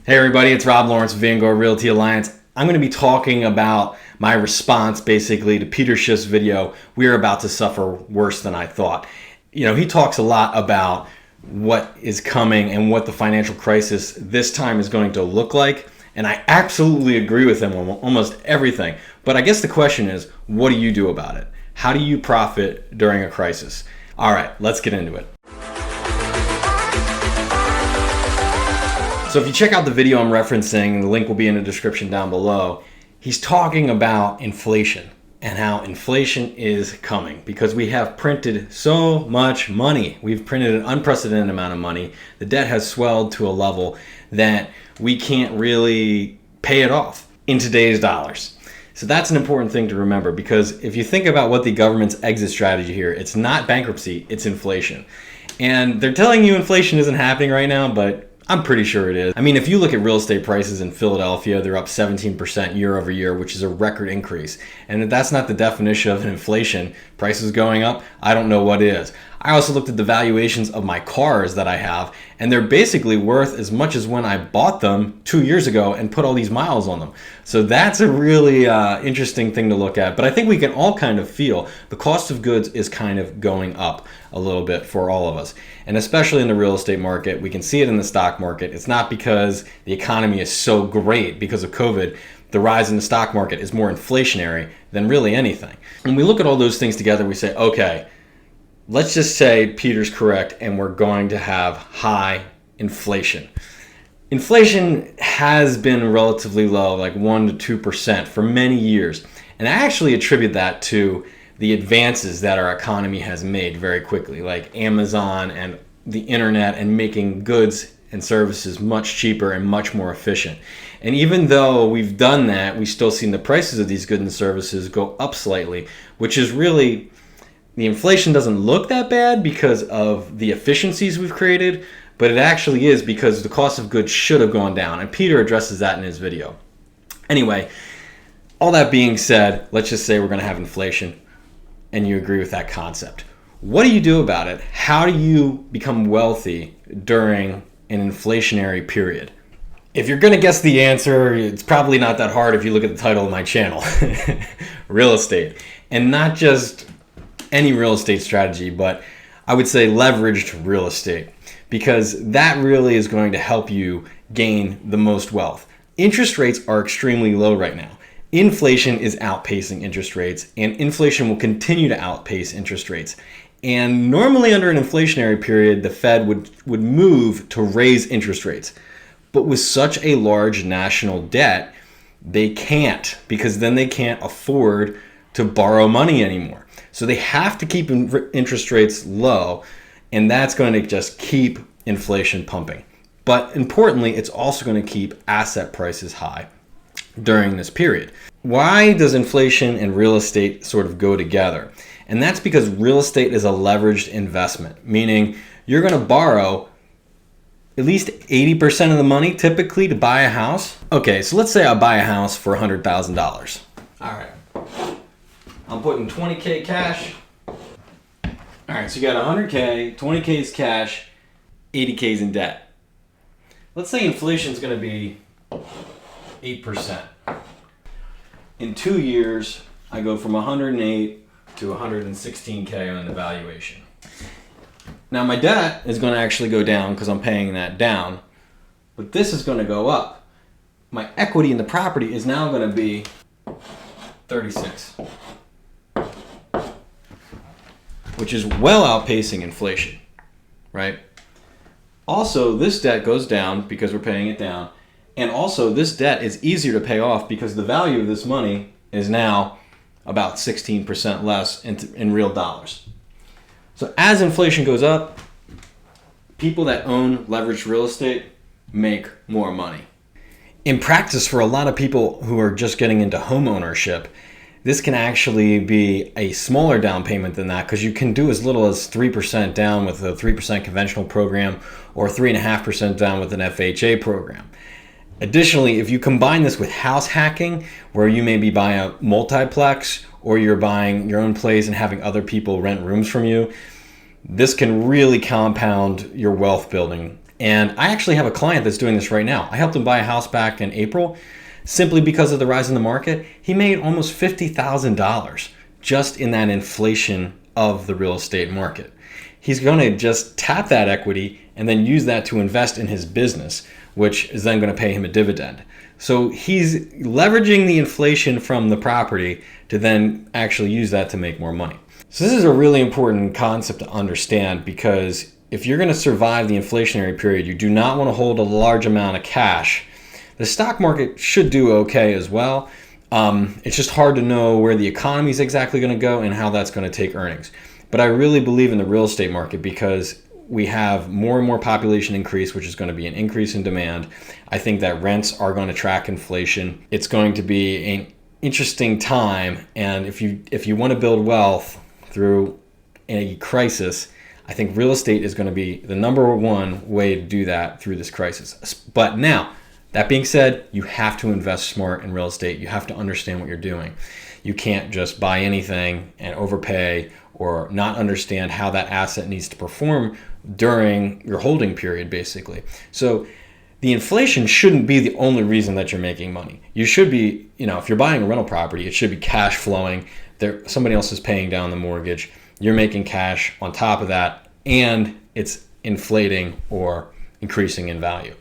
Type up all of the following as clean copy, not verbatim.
Hey everybody, it's Rob Lawrence of Vanguard Realty Alliance. I'm going to be talking about my response basically to Peter Schiff's video, "We're about to suffer worse than I thought." He talks a lot about what is coming and what the financial crisis this time is going to look like. And I absolutely agree with him on almost everything. But I guess the question is, what do you do about it? How do you profit during a crisis? All right, let's get into it. So if you check out the video I'm referencing, the link will be in the description down below. He's talking about inflation and how inflation is coming because we have printed so much money. We've printed an unprecedented amount of money. The debt has swelled to a level that we can't really pay it off in today's dollars. So that's an important thing to remember, because if you think about what the government's exit strategy here, it's not bankruptcy, it's inflation. And they're telling you inflation isn't happening right now, but I'm pretty sure it is. I mean, if you look at real estate prices in Philadelphia, they're up 17% year over year, which is a record increase. And if that's not the definition of an inflation, prices going up, I don't know what is. I also looked at the valuations of my cars that I have, and they're basically worth as much as when I bought them 2 years ago and put all these miles on them. So that's a really interesting thing to look at. But I think we can all kind of feel the cost of goods is kind of going up a little bit for all of us. And especially in the real estate market, we can see it in the stock market. It's not because the economy is so great because of COVID. The rise in the stock market is more inflationary than really anything. When we look at all those things together, we say, okay, let's just say Peter's correct and we're going to have high inflation. Inflation has been relatively low, like 1% to 2% for many years. And I actually attribute that to the advances that our economy has made very quickly, like Amazon and the internet, and making goods and services much cheaper and much more efficient. And even though we've done that, we've still seen the prices of these goods and services go up slightly, which is really, the inflation doesn't look that bad because of the efficiencies we've created, but it actually is because the cost of goods should have gone down. And Peter addresses that in his video. Anyway, all that being said, let's just say we're going to have inflation, and you agree with that concept. What do you do about it? How do you become wealthy during an inflationary period? If you're going to guess the answer, it's probably not that hard if you look at the title of my channel. Real estate. And not just any real estate strategy, but I would say leveraged real estate, because that really is going to help you gain the most wealth. Interest rates are extremely low right now. Inflation is outpacing interest rates, and inflation will continue to outpace interest rates. And normally under an inflationary period, the Fed would move to raise interest rates. But with such a large national debt, they can't, because then they can't afford to borrow money anymore. So they have to keep interest rates low, and that's going to just keep inflation pumping. But importantly, it's also going to keep asset prices high during this period. Why does inflation and real estate sort of go together? And that's because real estate is a leveraged investment, meaning you're going to borrow at least 80% of the money typically to buy a house. Okay, so let's say I buy a house for $100,000. All right. I'm putting 20K cash. All right, so you got 100K, 20K is cash, 80K is in debt. Let's say inflation is going to be 8%. In 2 years, I go from 108 to 116K on the valuation. Now my debt is going to actually go down because I'm paying that down, but this is going to go up. My equity in the property is now going to be 36, which is well outpacing inflation, right? Also, this debt goes down because we're paying it down. And also, this debt is easier to pay off because the value of this money is now about 16% less in real dollars. So as inflation goes up, people that own leveraged real estate make more money. In practice, for a lot of people who are just getting into home ownership, this can actually be a smaller down payment than that, because you can do as little as 3% down with a 3% conventional program or 3.5% down with an FHA program. Additionally, if you combine this with house hacking, where you may be buying a multiplex or you're buying your own place and having other people rent rooms from you, this can really compound your wealth building And I actually have a client that's doing this right now. I helped him buy a house back in April simply because of the rise in the market. He made almost $50,000 just in that inflation of the real estate market. He's going to just tap that equity and then use that to invest in his business, which is then going to pay him a dividend. So he's leveraging the inflation from the property to then actually use that to make more money. So this is a really important concept to understand, because if you're going to survive the inflationary period, you do not want to hold a large amount of cash. The stock market should do okay as well. It's just hard to know where the economy is exactly going to go and how that's going to take earnings. But I really believe in the real estate market because we have more and more population increase, which is going to be an increase in demand. I think that rents are going to track inflation. It's going to be an interesting time. And if you want to build wealth through a crisis, I think real estate is going to be the number one way to do that through this crisis. But now, that being said, you have to invest smart in real estate. You have to understand what you're doing. You can't just buy anything and overpay or not understand how that asset needs to perform during your holding period, basically. So the inflation shouldn't be the only reason that you're making money. You should be, if you're buying a rental property, it should be cash flowing. Somebody else is paying down the mortgage. You're making cash on top of that, and it's inflating or increasing in value.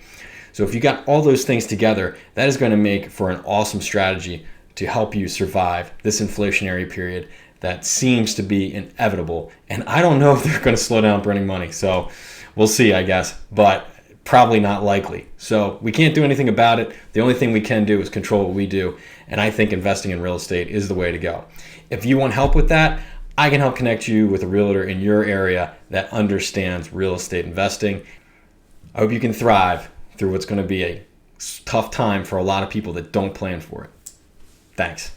So if you got all those things together, that is going to make for an awesome strategy to help you survive this inflationary period that seems to be inevitable. And I don't know if they're going to slow down printing money. So we'll see, I guess, but probably not likely. So we can't do anything about it. The only thing we can do is control what we do. And I think investing in real estate is the way to go. If you want help with that, I can help connect you with a realtor in your area that understands real estate investing. I hope you can thrive through what's going to be a tough time for a lot of people that don't plan for it. Thanks.